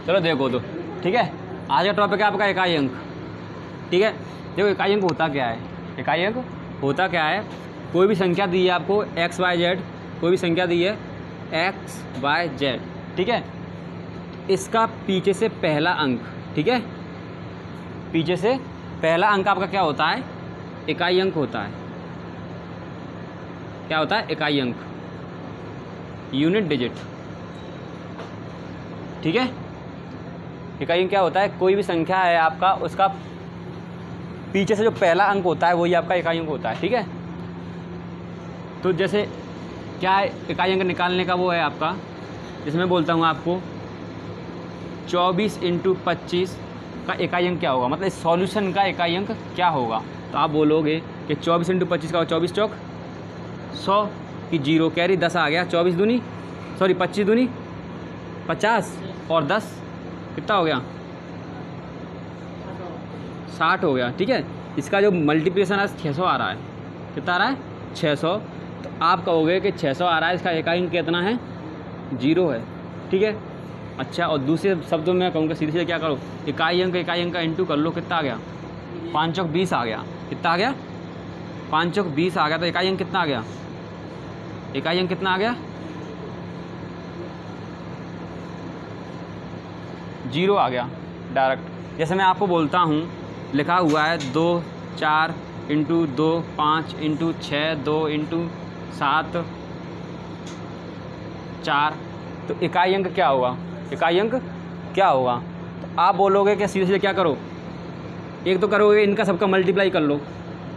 चलो देखो तो, ठीक है। आज का टॉपिक है आपका इकाई अंक, ठीक है। देखो इकाई अंक होता क्या है, इकाई अंक होता क्या है, कोई भी संख्या दी है आपको एक्स वाई जेड, कोई भी संख्या दी है एक्स वाई जेड, ठीक है। इसका पीछे से पहला अंक, ठीक है, पीछे से पहला अंक आपका क्या होता है, इकाई अंक होता है। क्या होता है, इकाई अंक, यूनिट डिजिट, ठीक है। इकाई अंक क्या होता है, कोई भी संख्या है आपका, उसका पीछे से जो पहला अंक होता है वही आपका इकाई अंक होता है, ठीक है। तो जैसे क्या है, इकाई अंक निकालने का वो है आपका, जैसे मैं बोलता हूँ आपको 24 × 25 का इकाई अंक क्या होगा, मतलब इस सॉल्यूशन का इकाई अंक क्या होगा। तो आप बोलोगे कि 24 × 25 का 24 चौक 100 की 0 कैरी 10 आ गया, 25 दूनी 50 और 10 कितना हो गया, 60 हो गया, ठीक है। इसका जो मल्टीप्लिकेशन है 600 आ रहा है, कितना आ रहा है, 600। तो आप कहोगे कि 600 आ रहा है, इसका इकाई अंक कितना है, 0 है, ठीक है। अच्छा, और दूसरे शब्दों में कहूँगा सीधे सीधे क्या करो, इकाई अंक का इंटू कर लो, कितना आ गया, 5 चौक 20 आ गया, कितना आ गया, 5 चौक 20 आ गया। तो इकाई अंक कितना आ गया, इकाई अंक कितना आ गया, 0 आ गया डायरेक्ट। जैसे मैं आपको बोलता हूँ, लिखा हुआ है 2 4 × 2 5 × 6 2 × 7 4, तो इकाई अंक क्या होगा, इकाई अंक क्या होगा। तो आप बोलोगे कि सीधे सीधे क्या करो, एक तो करोगे इनका सबका मल्टीप्लाई कर लो,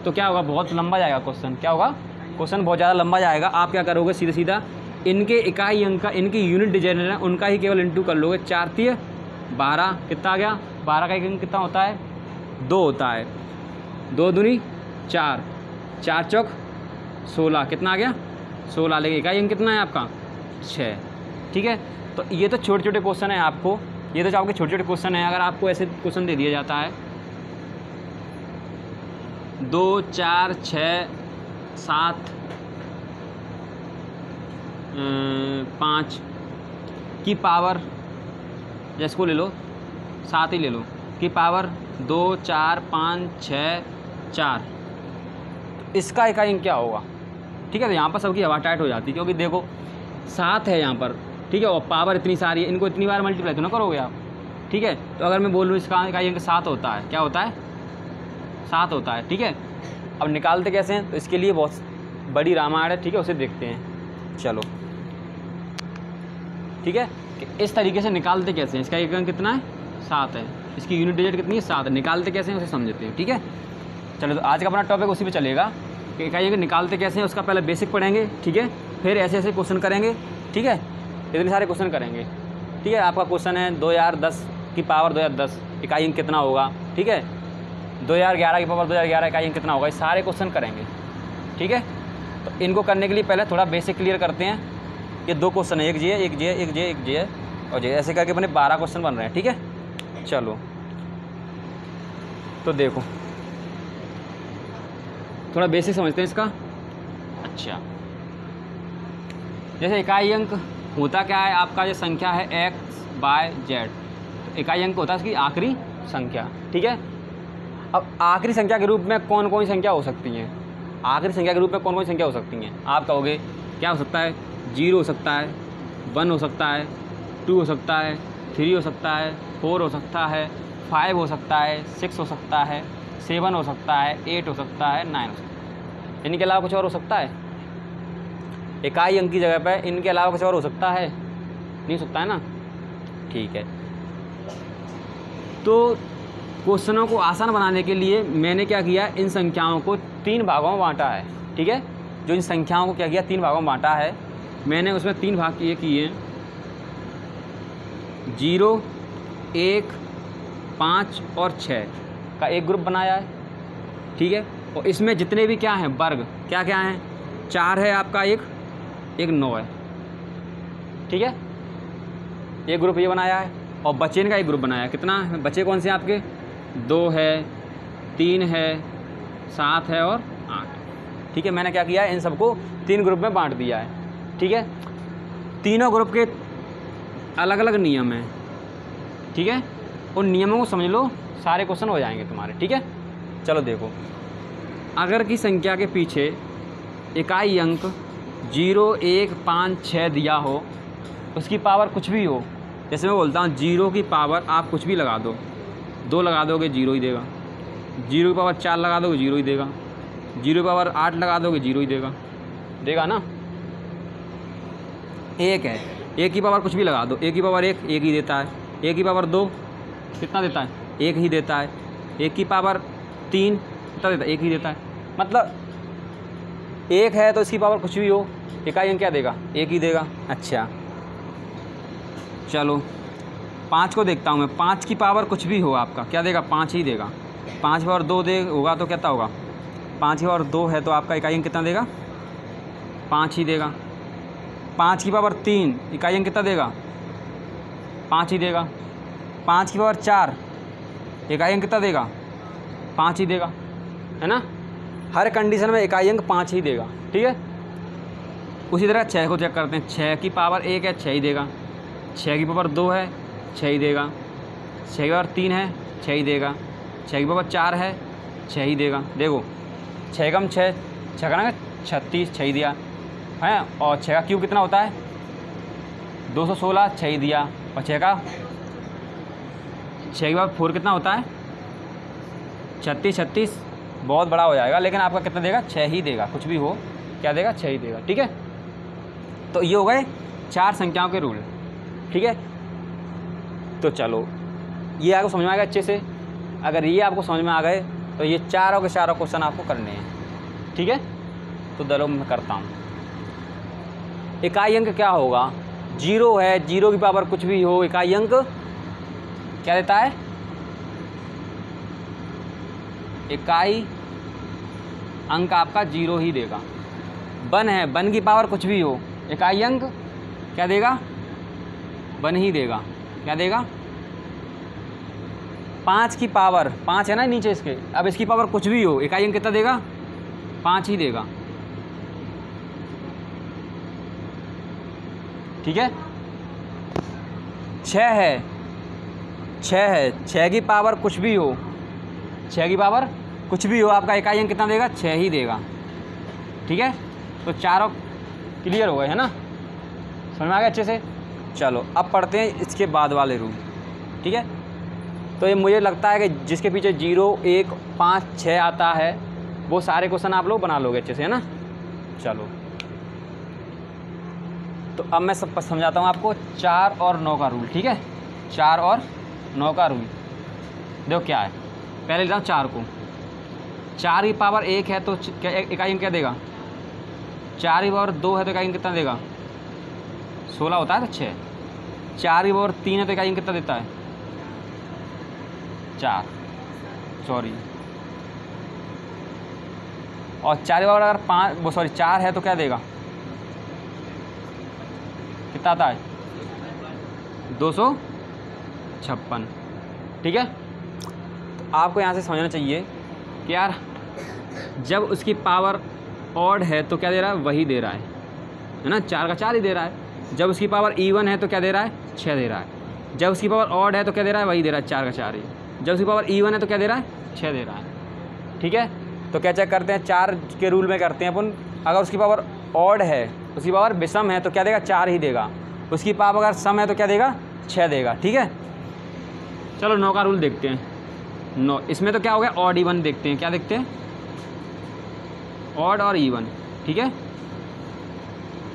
तो क्या होगा, बहुत लंबा जाएगा क्वेश्चन, क्या होगा, क्वेश्चन बहुत ज़्यादा लंबा जाएगा। आप क्या करोगे, सीधा सीधा इनके इकाई अंक का, इनकी यूनिट डिजिट है उनका ही केवल इंटू कर लोगे। 4 × 12 कितना आ गया, 12 का अंक कितना होता है, 2 होता है, 2 दूनी 4, 4 चौक 16, कितना आ गया, 16। लेकिन इकाई अंक कितना है आपका, 6, ठीक है। तो ये तो छोटे छोटे क्वेश्चन है आपको, ये तो आपके छोटे छोटे क्वेश्चन है। अगर आपको ऐसे क्वेश्चन दे दिया जाता है 2 4 6 7 5 की पावर, जैसे को ले लो 7 ही ले लो, की पावर 2 4 5 6 4, तो इसका इकाई अंक क्या होगा, ठीक है। तो यहाँ पर सबकी हवा टाइट हो जाती है, क्योंकि देखो 7 है यहाँ पर, ठीक है, और पावर इतनी सारी है, इनको इतनी बार मल्टीप्लाई तो ना करोगे आप, ठीक है। तो अगर मैं बोलूँ इसका इकाई अंक 7 होता है, क्या होता है, 7 होता है, ठीक है। अब निकालते कैसे हैं, तो इसके लिए बहुत बड़ी रामायण है, ठीक है, उसे देखते हैं। चलो, ठीक है, कि इस तरीके से निकालते कैसे हैं, इसका एक अंक कितना है, 7 है, इसकी यूनिट डिजिट कितनी है, 7 है। निकालते कैसे हैं उसे समझते हैं, ठीक है। चलो, तो आज का अपना टॉपिक उसी पे चलेगा कि इकाई अंक निकालते कैसे हैं, उसका पहले बेसिक पढ़ेंगे, ठीक है। फिर ऐसे ऐसे क्वेश्चन करेंगे, ठीक है, इतने सारे क्वेश्चन करेंगे, ठीक है। आपका क्वेश्चन है 2010 की पावर 2010 इकाई अंक कितना होगा, ठीक है। 2011 की पावर 2011 इकाई अंक कितना होगा, ये सारे क्वेश्चन करेंगे, ठीक है। तो इनको करने के लिए पहले थोड़ा बेसिक क्लियर करते हैं। ये 2 क्वेश्चन है, एक जे एक जे एक जे एक जे और जे, ऐसे करके अपने 12 क्वेश्चन बन रहे हैं, ठीक है। चलो, तो देखो थोड़ा बेसिक समझते हैं इसका। अच्छा, जैसे इकाई अंक होता क्या है आपका, जो संख्या है एक्स वाई जेड, तो इकाई अंक होता है उसकी आखिरी संख्या, ठीक है। अब आखिरी संख्या के रूप में कौन कौन सी संख्या हो सकती हैं, आखिरी संख्या के रूप में कौन कौन सी संख्या हो सकती हैं, आप कहोगे क्या हो सकता है, 0 हो सकता है, 1 हो सकता है, 2 हो सकता है, 3 हो सकता है, 4 हो सकता है, 5 हो सकता है, 6 हो सकता है, 7 हो सकता है, 8 हो सकता है, 9 हो सकता है। इनके अलावा कुछ और हो सकता है, इकाई अंक की जगह पे इनके अलावा कुछ और हो सकता है, नहीं हो सकता है ना, ठीक है। तो क्वेश्चनों को आसान बनाने के लिए मैंने क्या किया, इन संख्याओं को 3 भागों में बांटा है, ठीक है। जो इन संख्याओं को क्या किया, 3 भागों में बांटा है मैंने, उसमें 3 भाग किए 0 1 5 और 6 का एक ग्रुप बनाया है, ठीक है। और इसमें जितने भी क्या हैं वर्ग, क्या क्या हैं, 4 है आपका, एक 9 है, ठीक है। एक ग्रुप ये बनाया है, और बचे का एक ग्रुप बनाया है। कितना बचे कौन से आपके, 2 है, 3 है, 7 है और 8, ठीक है। मैंने क्या किया है, इन सबको 3 ग्रुप में बांट दिया है, ठीक है। तीनों ग्रुप के अलग अलग नियम हैं, ठीक है, उन नियमों को समझ लो, सारे क्वेश्चन हो जाएंगे तुम्हारे। ठीक है, चलो देखो, अगर की संख्या के पीछे इकाई अंक 0, 1, 5, 6 दिया हो, उसकी पावर कुछ भी हो, जैसे मैं बोलता हूँ 0 की पावर आप कुछ भी लगा दो, 2 लगा दोगे 0 ही देगा, 0 की पावर 4 लगा दोगे 0 ही देगा, 0 की पावर 8 लगा दोगे 0 ही देगा, देगा ना। 1 है, 1 की पावर कुछ भी लगा दो, 1 की पावर 1 1 ही देता है, 1 की पावर 2 कितना देता है, 1 ही देता है, 1 की पावर 3 कितना देता है, 1 ही देता है। मतलब 1 है तो इसकी पावर कुछ भी हो, इकाई अंक क्या देगा, 1 ही देगा। अच्छा चलो 5 को देखता हूँ मैं, 5 की पावर कुछ भी हो आपका क्या देगा, 5 ही देगा। 5 की पावर 2 दे होगा तो कितना होगा, 5 की पावर 2 है तो आपका इकाई अंक कितना देगा, 5 ही देगा। 5 की पावर 3 इकाई अंक कितना देगा, 5 ही देगा। 5 की पावर 4 इकाई अंक कितना देगा, 5 ही देगा, है ना। हर कंडीशन में इकाई अंक 5 ही देगा। ठीक है, उसी तरह 6 को चेक करते हैं, 6 की पावर 1 है 6 ही देगा, 6 की पावर 2 है 6 ही देगा, 6 की पावर 3 है 6 ही देगा, 6 की पावर 4 है 6 ही देगा। देखो 6 कम 6 का 36 6 ही दिया है, और 6 का क्यूब कितना होता है 216 6 ही दिया, और 6 की पावर 4 कितना होता है 36 बहुत बड़ा हो जाएगा, लेकिन आपका कितना देगा 6 ही देगा, कुछ भी हो क्या देगा 6 ही देगा। ठीक है, तो ये हो गए 4 संख्याओं के रूल। ठीक है, तो चलो ये आपको समझ में आ गया अच्छे से। अगर ये आपको समझ में आ गए तो ये चारों के चारों क्वेश्चन आपको करने हैं। ठीक है, तो दलो मैं करता हूँ। इकाई अंक क्या होगा, 0 है, 0 की पावर कुछ भी हो, इकाई अंक क्या देता है, इकाई अंक आपका 0 ही देगा। 1 है, 1 की पावर कुछ भी हो, इकाई अंक क्या देगा, 1 ही देगा। क्या देगा, 5 की पावर 5 है ना नीचे इसके, अब इसकी पावर कुछ भी हो, इकाई अंक कितना देगा, 5 ही देगा। ठीक है, 6 है, 6 की पावर कुछ भी हो, 6 की पावर कुछ भी हो, आपका इकाई अंक कितना देगा, 6 ही देगा। ठीक है, तो चारों क्लियर हो गए, है ना, समझ में आ गया अच्छे से। चलो अब पढ़ते हैं इसके बाद वाले रूल। ठीक है, तो ये मुझे लगता है कि जिसके पीछे 0, 1, 5, 6 आता है वो सारे क्वेश्चन आप लोग बना लोगे अच्छे से, है ना। चलो तो अब मैं सब समझाता हूँ आपको 4 और 9 का रूल। ठीक है, 4 और 9 का रूल देखो क्या है। पहले लेता हूँ 4 को, 4 की पावर 1 है तो इकाई अंक क्या देगा, 4 की पावर 2 है तो इकाई अंक कितना देगा, 16 होता है तो 6। 4 की पावर 3 है तो इकाई अंक कितना देता है, 4 सॉरी, और 4 की पावर अगर 4 है तो क्या देगा, कितना आता है, 256। ठीक है, तो आपको यहाँ से समझना चाहिए कि यार जब उसकी पावर ऑड है तो क्या दे रहा है, वही दे रहा है ना, 4 का 4 ही दे रहा है। जब उसकी पावर इवन है तो क्या दे रहा है, 6 दे रहा है। जब उसकी पावर ऑड है तो क्या दे रहा है, वही दे रहा है, 4 का 4 ही। जब उसकी पावर इवन है तो क्या दे रहा है, 6 दे रहा है। ठीक है, तो क्या चेक करते हैं, 4 के रूल में करते हैं अपन। अगर उसकी पावर ऑड है, उसकी पावर विषम है तो क्या देगा, 4 ही देगा। उसकी पावर अगर सम है तो क्या देगा, 6 देगा। ठीक है, चलो 9 का रूल देखते हैं। 9 इसमें तो क्या हो गया, ऑड इवन देखते हैं, क्या देखते हैं, ऑड और इवन। ठीक है,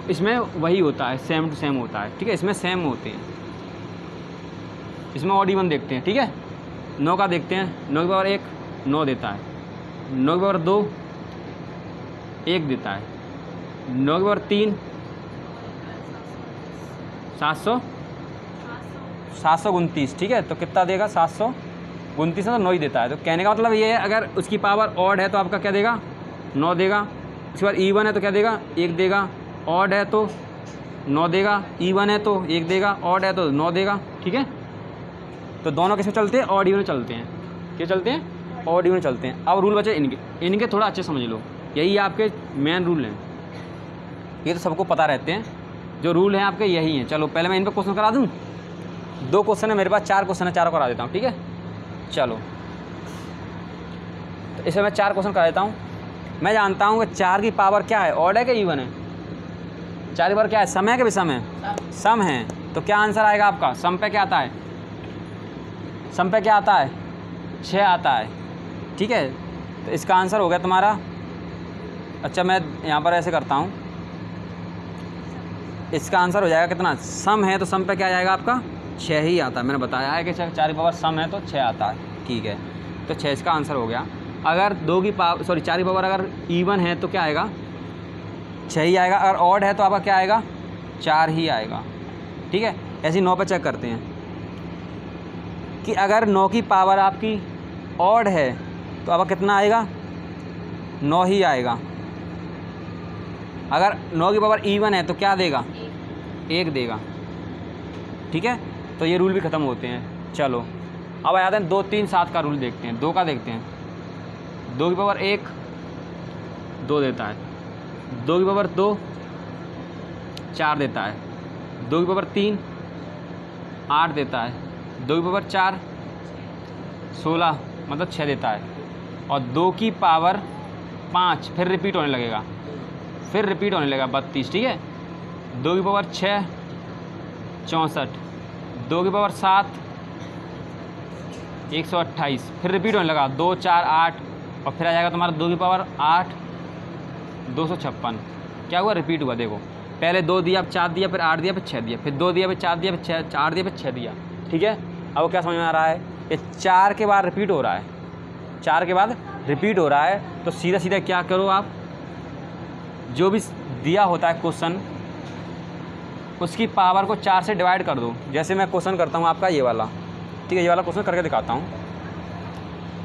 इसमें वही होता है, सेम टू सेम होता है। ठीक है, इसमें सेम होते हैं, इसमें ऑड इवन देखते हैं। ठीक है, 9 का देखते हैं। 9 की पावर 1 9 देता है, 9 की पावर 2 1 देता है, 9 की पावर 3 729। ठीक है, तो कितना देगा, 729 है तो 9 ही देता है। तो कहने का मतलब ये है, अगर उसकी पावर ऑड है तो आपका क्या देगा, 9 देगा। उसके बाद इवन है तो क्या देगा, 1 देगा। ऑड है तो 9 देगा, इवन है तो 1 देगा, ऑड है तो 9 देगा। ठीक है, तो दोनों किसमें चलते हैं, ऑड इवन चलते हैं। क्या चलते हैं, ऑड इवन चलते हैं। अब रूल बचे इनके थोड़ा अच्छे समझ लो, यही आपके मेन रूल हैं। ये तो सबको पता रहते हैं, जो रूल हैं आपके यही हैं। चलो पहले मैं इन पर क्वेश्चन करा दूँ। 2 क्वेश्चन है मेरे पास, 4 क्वेश्चन है, चारों करा देता हूँ, ठीक है। चलो तो इसमें मैं 4 क्वेश्चन करा देता हूँ। मैं जानता हूँ कि 4 की पावर क्या है, ऑड है कि इवन है? 4 की पावर क्या है, सम है कि विषम है? सम है। तो क्या आंसर आएगा आपका? सम पे क्या आता है? सम पे क्या आता है? 6 आता है, ठीक है। तो इसका आंसर हो गया तुम्हारा, अच्छा मैं यहाँ पर ऐसे करता हूँ, इसका आंसर हो जाएगा कितना? सम है तो सम पे क्या जाएगा आपका? 6 ही आता है। मैंने बताया है कि 4 की पावर सम है तो 6 आता है, ठीक है। तो 6 इसका आंसर हो गया। अगर 4 की पावर अगर इवन है तो क्या आएगा? 6 ही आएगा। अगर ऑड है तो आपका क्या आएगा? 4 ही आएगा, ठीक है। ऐसे 9 पे चेक करते हैं कि अगर 9 की पावर आपकी ऑड है तो आपका कितना आएगा? 9 ही आएगा। अगर 9 की पावर इवन है तो क्या देगा? 1 देगा, ठीक है। तो ये रूल भी ख़त्म होते हैं। चलो अब आ जाते हैं 2, 3, 7 का रूल देखते हैं। 2 का देखते हैं। 2 की पावर 1 2 देता है, 2 की पावर 2 4 देता है, 2 की पावर 3 8 देता है, 2 की पावर 4 16 मतलब 6 देता है, और 2 की पावर 5 फिर रिपीट होने लगेगा, 32, ठीक है। 2 की पावर 6 64, 2 की पावर 7 128 फिर रिपीट होने लगा, 2 4 8 और फिर आ जाएगा तुम्हारा 2 की पावर 8 256। क्या हुआ? रिपीट हुआ। देखो पहले 2 दिया, अब 4 दिया, फिर 8 दिया, फिर 6 दिया, फिर 2 दिया, फिर 4 दिया, फिर 8 दिया, फिर 6 दिया, ठीक है। अब क्या समझ में आ रहा है? ये 4 के बाद रिपीट हो रहा है, 4 के बाद रिपीट हो रहा है। तो सीधा सीधा क्या करो आप, जो भी दिया होता है क्वेश्चन उसकी पावर को 4 से डिवाइड कर दो। जैसे मैं क्वेश्चन करता हूँ आपका ये वाला, ठीक है, ये वाला क्वेश्चन करके दिखाता हूँ।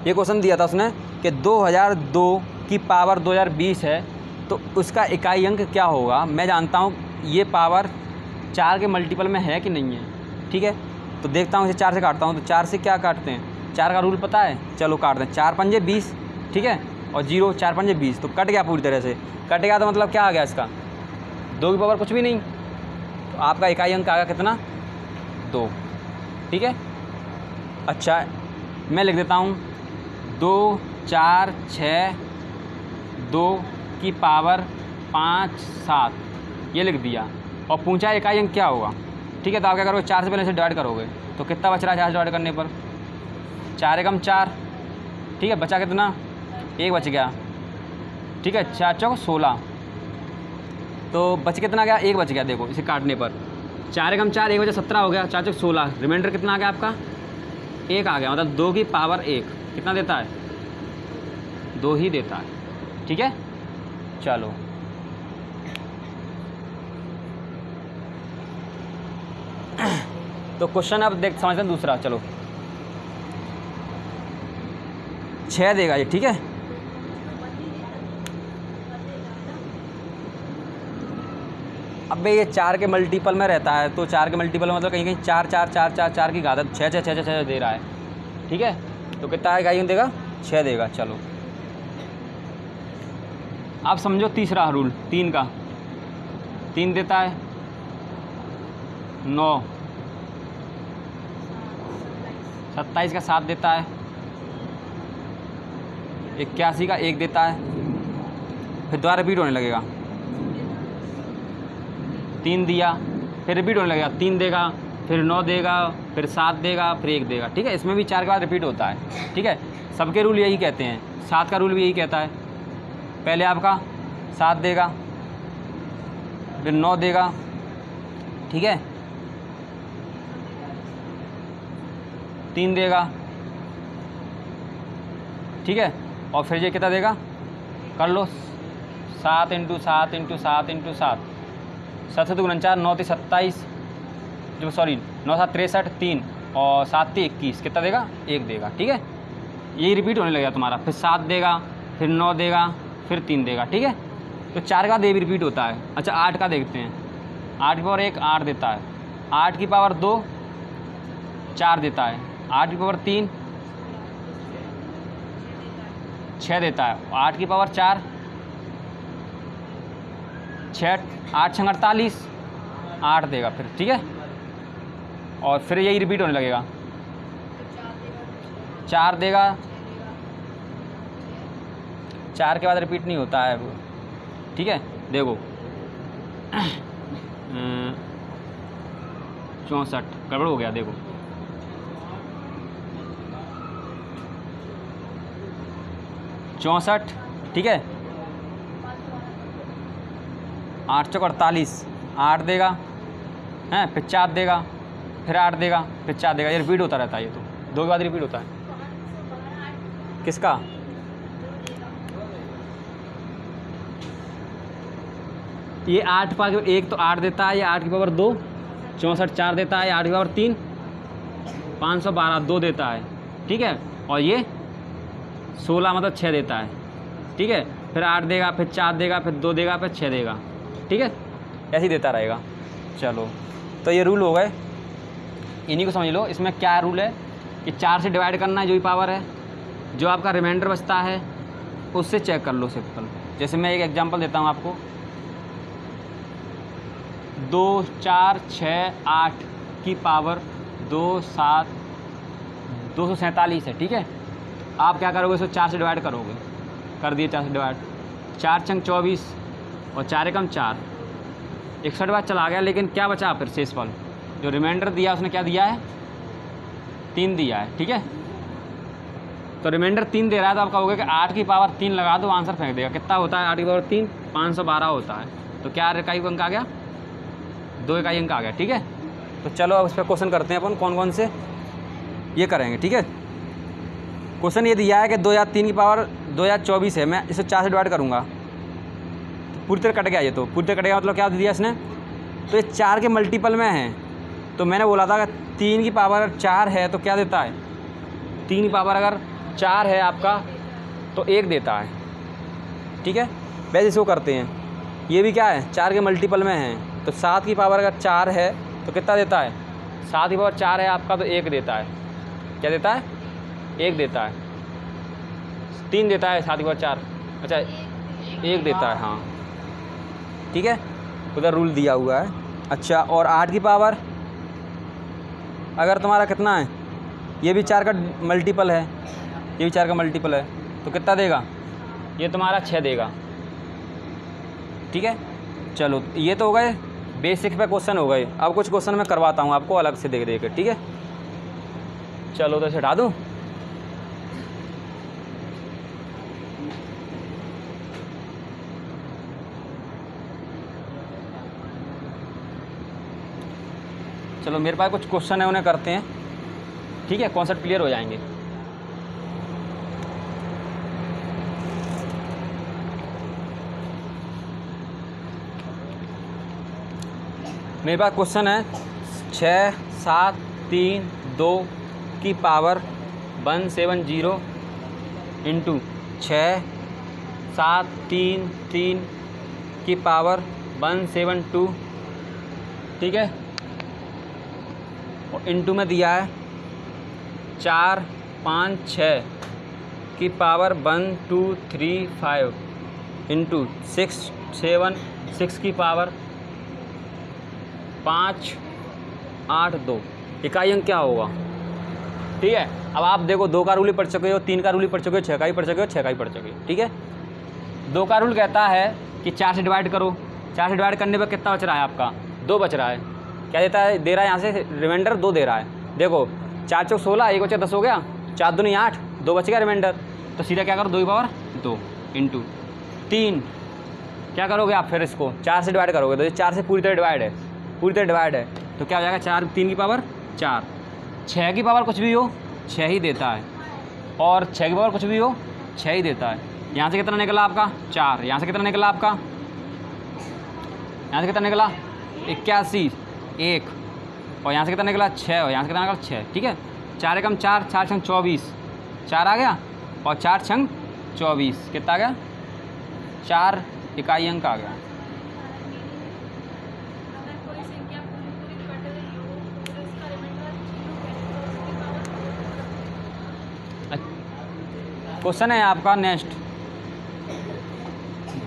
ये क्वेश्चन दिया था उसने कि 2002 की पावर 2020 है तो उसका इकाई अंक क्या होगा। मैं जानता हूँ ये पावर 4 के मल्टीपल में है कि नहीं है, ठीक है। तो देखता हूँ इसे 4 से काटता हूँ, तो 4 से क्या काटते हैं? 4 का रूल पता है, चलो काट दें। 4 पंजे 20, ठीक है, और 0 4 पंजे 20, तो कट गया पूरी तरह से। कट गया तो मतलब क्या आ गया इसका? 2 की पावर कुछ भी नहीं, तो आपका इकाई अंक आ गया कितना? 2, ठीक है। अच्छा मैं लिख देता हूँ 2 4 6 2 की पावर 5 7, ये लिख दिया। और पूछा इकाई अंक क्या होगा, ठीक है। तो आप क्या करोगे? 4 से पहले से डिवाइड करोगे तो कितना बच रहा है? 4 से डिवाइड करने पर 4 एकम 4, ठीक है। बचा कितना? 1 बच गया, ठीक है। 4 चौक 16, तो बच कितना गया? 1 बच गया। देखो इसे काटने पर 4 एकम 4, 1 बचा 17 हो गया, 4 चौक 16, रिमाइंडर कितना आ गया आपका? 1 आ गया। मतलब 2 की पावर 1 कितना देता है? 2 ही देता है, ठीक है। चलो तो क्वेश्चन अब देख समझते हैं दूसरा। चलो 6 देगा ये, ठीक है। अब ये 4 के मल्टीपल में रहता है, तो 4 के मल्टीपल में मतलब कहीं कहीं 4 4 4 4 4 की घात 6 6 6 6 दे रहा है, ठीक है। तो कितना इकाई देगा? 6 देगा। चलो आप समझो तीसरा रूल 3 का। 3 देता है 9, 27 का 7 देता है, 81 का 1 देता है, फिर दोबारा रिपीट होने लगेगा। 3 दिया, फिर रिपीट होने लगेगा, 3 देगा, फिर 9 देगा, फिर 7 देगा, फिर 1 देगा, ठीक है। इसमें भी 4 के बाद रिपीट होता है, ठीक है। सबके रूल यही कहते हैं, 7 का रूल भी यही कहता है। पहले आपका 7 देगा, फिर 9 देगा, ठीक है, 3 देगा, ठीक है, और फिर ये कितना देगा? कर लो 7 × 7 × 7 × 7, 7 × 4 9 × 27, जो 9 7 63 3 और 7 × 21 कितना देगा? 1 देगा, ठीक है। यही रिपीट होने लगेगा तुम्हारा। फिर 7 देगा, फिर 9 देगा, फिर 3 देगा, ठीक है। तो 4 का भी रिपीट होता है। अच्छा 8 का देखते हैं। 8 की पावर 1 8 देता है, 8 की पावर 2 4 देता है, 8 की पावर 3 6 देता है, 8 की पावर 4 6 8 6 48 8 देगा फिर, ठीक है। और फिर यही रिपीट होने लगेगा। 4 देगा, 4 के बाद रिपीट नहीं होता है वो, ठीक है। देखो 64 गड़बड़ हो गया, देखो 64, ठीक है। 8 चौक 48, 8 देगा हैं, फिर 4 देगा, फिर 8 देगा, फिर 4 देगा। ये रिपीट होता रहता है, ये तो 2 के बाद रिपीट होता है। किसका? ये 8 पावर 1 तो 8 देता है, ये 8 की पावर 2, 64 4 देता है, 8 की पावर 3 512 2 देता है, ठीक है। और ये 16 मतलब 6 देता है, ठीक है। फिर 8 देगा, फिर 4 देगा, फिर 2 देगा, फिर 6 देगा, ठीक है। ऐसे ही देता रहेगा। चलो तो ये रूल हो गए, इन्हीं को समझ लो। इसमें क्या रूल है कि 4 से डिवाइड करना है जो भी पावर है, जो आपका रिमाइंडर बचता है उससे चेक कर लो सिंपल। जैसे मैं एक एग्जांपल देता हूँ आपको, 2 4 6 8 की पावर 2 7 247 है, ठीक है। आप क्या करोगे, इसको 4 से डिवाइड करोगे, कर दिए 4 से डिवाइड, 4 चंग 24 और 4 एकम 4, 61 बार चला गया। लेकिन क्या बचा फिर शेषफल, जो रिमाइंडर दिया उसने क्या दिया है, 3 दिया है, ठीक है। तो रिमाइंडर 3 दे रहा है, तो आपका होगा कि 8 की पावर 3 लगा दो, आंसर फेंक देगा। कितना होता है 8 की पावर 3? 512 होता है। तो क्या इकाई अंक आ गया, 2 इकाई अंक आ गया, ठीक है। तो चलो अब इस पर क्वेश्चन करते हैं अपन, कौन कौन से ये करेंगे, ठीक है। क्वेश्चन ये दिया है कि 2 या 3 की पावर 2 या 24 है, मैं इसे 4 से डिवाइड करूँगा, तो पूरी तरह कट गया। ये तो पूरी तरह कट गया, मतलब क्या दिया इसने, तो ये 4 के मल्टीपल में है। तो मैंने बोला था कि 3 की पावर 4 है तो क्या देता है, 3 की पावर अगर 4 है आपका तो 1 देता है, ठीक है। वैसे इसको करते हैं, ये भी क्या है 4 के मल्टीपल में है, तो 7 की पावर अगर 4 है तो कितना देता है, 7 की पावर 4 है आपका तो 1 देता है। क्या देता है, 1 देता है। 3 देता है 7 की पावर 4, अच्छा 1 देता है, हाँ ठीक है, उधर रूल दिया हुआ है। अच्छा, और 8 की पावर अगर तुम्हारा कितना है, ये भी 4 का मल्टीपल है, ये भी 4 का मल्टीपल है, तो कितना देगा, ये तुम्हारा 6 देगा, ठीक है। चलो ये तो हो गए बेसिक पे क्वेश्चन हो गए। अब कुछ क्वेश्चन मैं करवाता हूँ आपको अलग से देख के, ठीक है। चलो तो इसे हटा दूँ। चलो मेरे पास कुछ क्वेश्चन है, उन्हें करते हैं, ठीक है, कॉन्सेप्ट क्लियर हो जाएंगे। मेरे पास क्वेश्चन है 6 7 3 2 की पावर 170 इंटू 6 7 3 3 की पावर 172, ठीक है। और इंटू में दिया है 4 5 6 की पावर 1235 इंटू 6 7 6 की पावर 5 8 2। इकाई अंक क्या होगा, ठीक है। अब आप देखो 2 का रूल ही पढ़ चुके हो, 3 का रूल ही पढ़ चुके हो, 6 का ही पढ़ चुके हो, 6 का ही पढ़ चुके हो, ठीक है। 2 का रूल कहता है कि 4 से डिवाइड करो, 4 से डिवाइड करने पर कितना बच रहा है आपका, 2 बच रहा है। क्या देता है, दे रहा है यहाँ से रिमाइंडर 2 दे रहा है। देखो 4 चौक 16, 1 बचा 10 हो गया, 4 दूनी 8, 2 बच गया रिमाइंडर। तो सीधा क्या करो, 2 की पावर 2 इंटू 3, क्या करोगे आप, फिर इसको 4 से डिवाइड करोगे, तो ये 4 से पूरी तरह डिवाइड है, पूरी तरह डिवाइड है, तो क्या हो जाएगा 4 3 की पावर 4। 6 की पावर कुछ भी हो 6 ही देता है, और 6 की पावर कुछ भी हो 6 ही देता है। यहाँ से कितना निकला आपका 4, यहाँ से कितना निकला आपका, यहाँ से कितना निकला 81 1, और यहाँ से कितना निकला 6, और यहाँ से कितना निकला 6, ठीक है। 4 एकम 4, 4 छंग 24, 4 आ गया, और 4 छंग 24 कितना आ गया, 4 इकाई अंक आ गया। क्वेश्चन है आपका नेक्स्ट,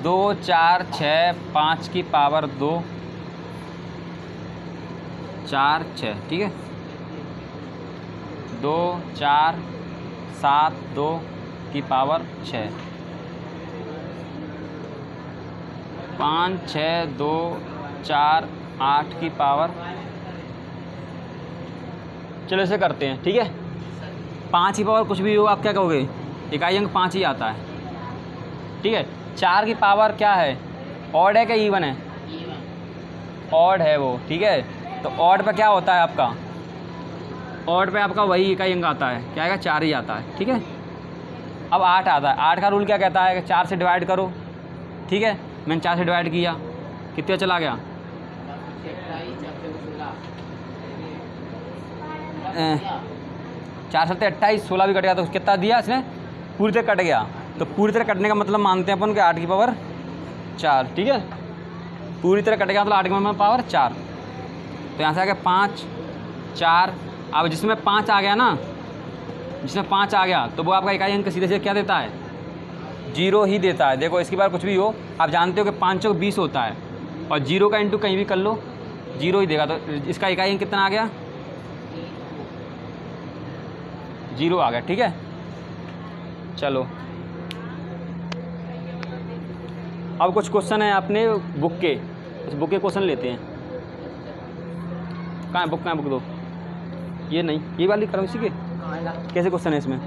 2 4 6 5 की पावर 2 4 6, ठीक है। 2 4 7 2 की पावर 6, 5 6 2 4 8 की पावर। चलो इसे करते हैं, ठीक है। 5 की पावर कुछ भी हो आप क्या कहोगे, इकाई अंक 5 ही आता है, ठीक है। 4 की पावर क्या है, ऑड है क्या इवन है, ऑड है वो, ठीक है। तो ऑड पे क्या होता है आपका, ऑड पे आपका वही इकाई अंक आता है, क्या आएगा, 4 ही आता है, ठीक है। अब 8 आता है, 8 का रूल क्या कहता है कि 4 से डिवाइड करो, ठीक है। मैंने 4 से डिवाइड किया, कितने चला गया, 4 7 28, 16 भी कट गया, तो कितना दिया इसने, पूरी तरह कट गया। तो पूरी तरह कटने का मतलब मानते हैं अपन कि 8 की पावर 4, ठीक है। पूरी तरह कट गया मतलब 8 की पावर 4। तो यहाँ से आ गया 5 4। अब जिसमें 5 आ गया ना, जिसमें 5 आ गया तो वो आपका इकाई अंक सीधे सीधे क्या देता है, 0 ही देता है। देखो इसकी बार कुछ भी हो, आप जानते हो कि 5 चौक 20 होता है, और 0 का इंटू कहीं भी कर लो 0 ही देगा। तो इसका इकाई अंक कितना आ गया, 0 आ गया, ठीक है। चलो अब कुछ क्वेश्चन है अपने बुक के, इस बुक के क्वेश्चन लेते हैं। कहाँ है बुक, कहाँ है बुक, दो ये नहीं, ये वाली करो, इसी के कैसे क्वेश्चन है इसमें,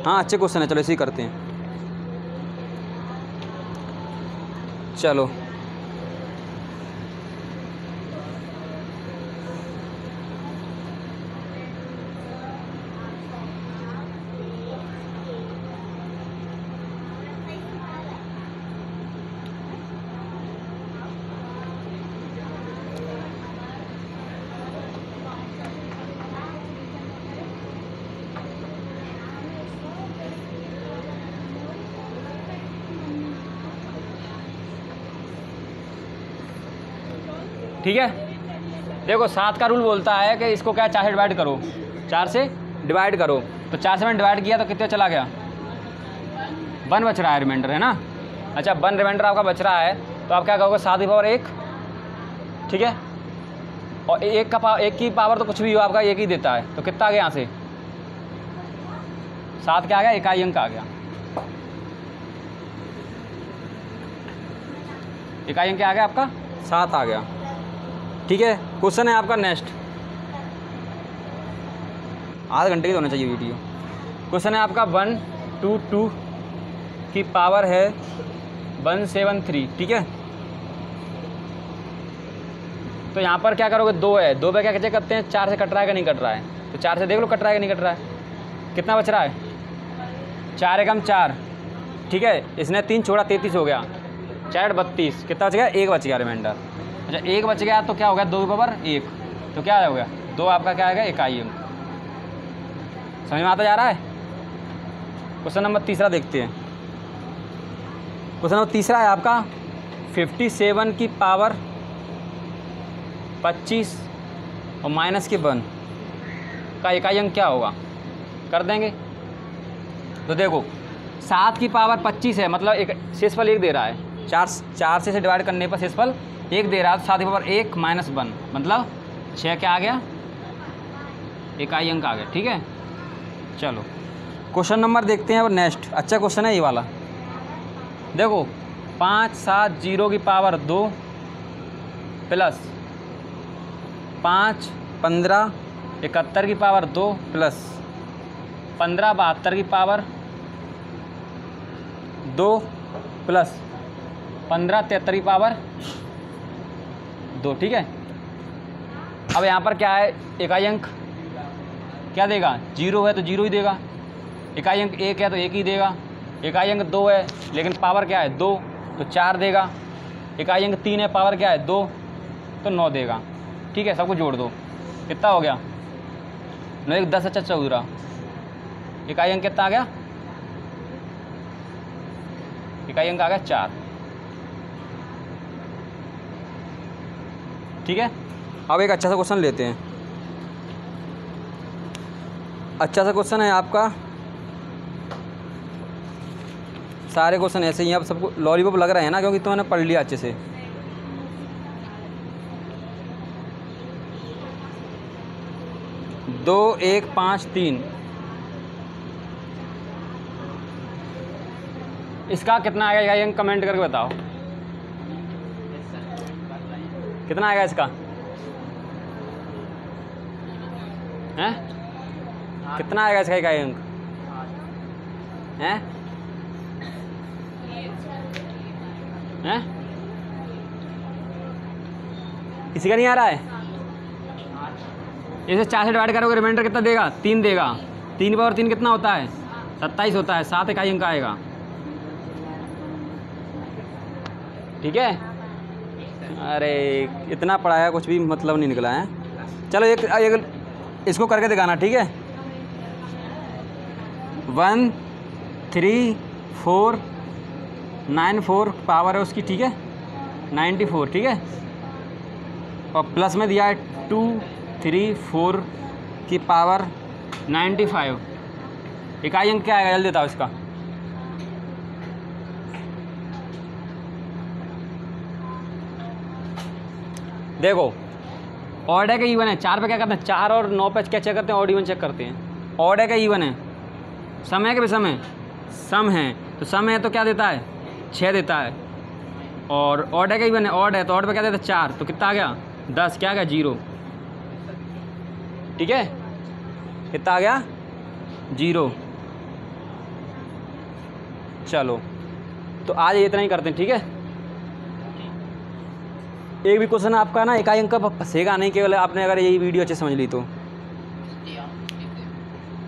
हाँ अच्छे क्वेश्चन है, चलो इसी करते हैं। चलो ठीक है। देखो 7 का रूल बोलता है कि इसको क्या 4 से डिवाइड करो, 4 से डिवाइड करो। तो 4 से मैंने डिवाइड किया तो कितना चला गया, 1 बच रहा है, रिमाइंडर है ना। अच्छा 1 रिमाइंडर आपका बच रहा है, तो आप क्या कहोगे, 7 की पावर 1, ठीक है। और 1 की पावर तो कुछ भी हो आपका 1 ही देता है। तो कितना आ गया यहाँ से, 7 क्या आ गया, इकाई अंक आ गया। इकाई अंक क्या आ गया आपका, 7 आ गया, ठीक है। क्वेश्चन है आपका नेक्स्ट, आधे घंटे की होना चाहिए वीडियो। क्वेश्चन है आपका 122 की पावर है 173, ठीक है। तो यहाँ पर क्या करोगे, 2 है, 2 पे क्या चेक करते हैं, 4 से कट रहा है कि नहीं कट रहा है। तो 4 से देख लो कट रहा है कि नहीं कट रहा है, कितना बच रहा है, 4 एकम 4, ठीक है। इसने 3 छोड़ा 33 हो गया, 4 32, कितना बच गया, 1 बच गया रिमाइंडर। अच्छा 1 बच गया तो क्या हो गया, 2 की पावर 1, तो क्या हो गया, 2 आपका क्या आएगा, इकाई अंक। समझ में आता जा रहा है। क्वेश्चन नंबर 3 देखते हैं। क्वेश्चन नंबर 3 है आपका 57 की पावर 25 और माइनस के 1 का इकाई अंक क्या होगा, कर देंगे। तो देखो 7 की पावर 25 है, मतलब एक शेषफल 1 दे रहा है, 4 से डिवाइड करने पर शेषफल 1 दे रहा है। तो 7 की पावर 1 माइनस 1 मतलब 6 क्या आ गया, इकाई अंक आ गया, ठीक है। चलो क्वेश्चन नंबर देखते हैं अब नेक्स्ट, अच्छा क्वेश्चन है ये वाला। देखो 5 7 0 की पावर 2 प्लस 5 15 71 की पावर 2 प्लस 15 72 की पावर 2 प्लस 15 73 की पावर 2, ठीक है। अब यहाँ पर क्या है, इकाई अंक क्या देगा, 0 है तो 0 ही देगा, इकाई अंक 1 है तो 1 ही देगा, इकाई अंक 2 है लेकिन पावर क्या है 2 तो 4 देगा, इकाई अंक 3 है पावर क्या है 2 तो 9 देगा, ठीक है। सबको जोड़ दो, कितना हो गया, 9 1 10 अच्छा 14, इकाई अंक कितना आ गया, इकाई अंक आ गया 4, ठीक है। अब एक अच्छा सा क्वेश्चन लेते हैं। अच्छा सा क्वेश्चन है आपका, सारे क्वेश्चन ऐसे ही हैं, अब सबको लॉलीपॉप लग रहे हैं ना, क्योंकि तो मैंने पढ़ लिया अच्छे से। 2 1 5 3। इसका कितना आएगा इकाई अंक कमेंट करके बताओ, कितना आएगा इसका? हैं? कितना आएगा इसका इकाई अंक? हैं? हैं? किसी का नहीं आ रहा है? इसे 4 से डिवाइड करोगे रिमाइंडर कितना देगा? 3 देगा। 3 पावर 3 कितना होता है? 27 होता है। 7 इकाई अंक आएगा। ठीक है। अरे इतना पढ़ाया कुछ भी मतलब नहीं निकला है। चलो एक इसको करके दिखाना, ठीक है। 1 3 4 9 4 पावर है उसकी, ठीक है, 94, ठीक है। और प्लस में दिया है 2 3 4 की पावर 95। इकाई अंक क्या आएगा? जल्दी बताओ इसका। देखो ऑड है कि इवन है? 4 पे क्या करते हैं? 4 और 9 पे क्या चेक करते हैं? ऑड इवन चेक करते हैं। ऑड है कि इवन है? सम है कि विषम है? सम है। तो सम है तो क्या देता है? 6 देता है। और ऑड है कि इवन है? ऑड है तो ऑड पे क्या देता है? 4। तो कितना आ गया? 10। क्या आ गया? 0। ठीक है, कितना आ गया? 0। चलो तो आज इतना ही करते हैं, ठीक है। एक भी क्वेश्चन आपका ना इकाई अंक का फंसेगा नहीं, केवल आपने अगर यही वीडियो अच्छे समझ ली तो।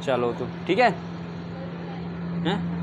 चलो तो ठीक है, हैं?